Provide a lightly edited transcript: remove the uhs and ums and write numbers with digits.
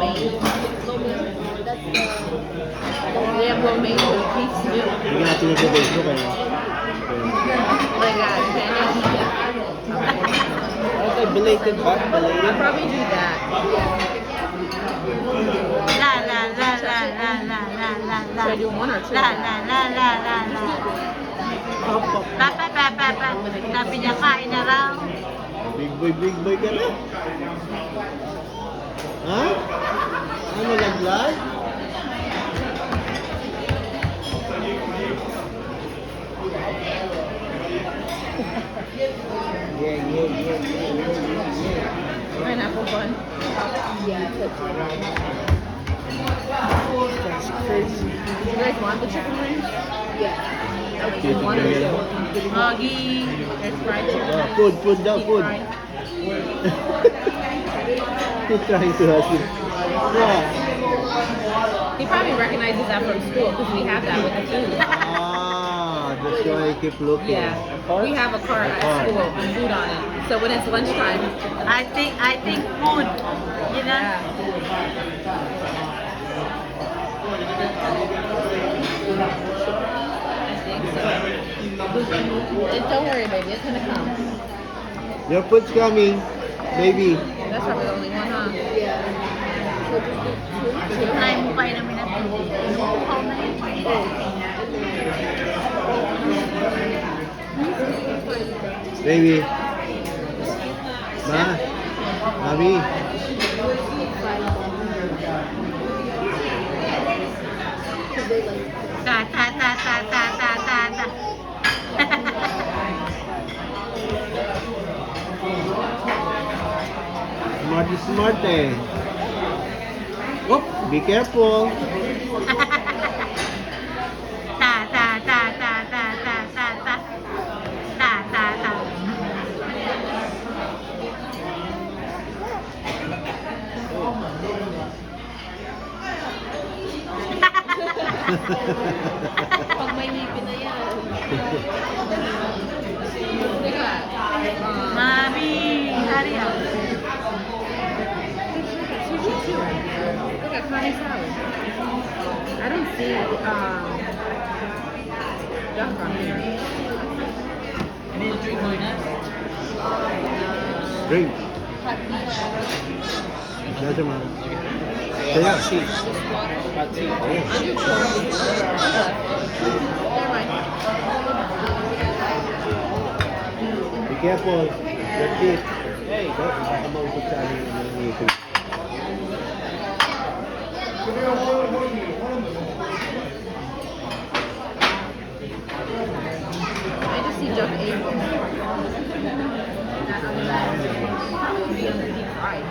main. They have lo mein with beef stew. Bigyan natin yung sa Facebook eh. Oh my god, Canada. Okay, belated ba? I'll Belated? probably do that. La la la la la la la la la. Should I do one or two? La la la la la la. Pa. Sabi niya kain na raw. Big boy ka na. Ha? Ano, laglag? Yeah. Pineapple bun. That's crazy. You guys want the chicken wings? Chicken One or wings. two? Ogi. There's fried chicken. Food daw, Deep food. fried. He's trying to hustle. Yeah. He probably recognizes that from school because we have that with the food. Ah, that's why I keep looking. Yeah, we have a cart at school with food on it. So when it's lunchtime, I think food. You know? yeah. I think so. Don't worry, baby. It's gonna come. Your food's coming, baby. That's probably the only one, huh? Try mo pa namin na food. Inuuhaw na yun. Baby. Ma. Mami. Ta. Smart eh. Oh, be careful. Ta. Pag may ngipin na yan. Teka. Mami, hurry up. Sushi too. Look at Connie salad. I don't see duck on here. Drink. That's man. Kaya. Be careful. That's it. Hey, baka mausap sa amin ng ngipin. I just see duck egg. That would be on the deep fried.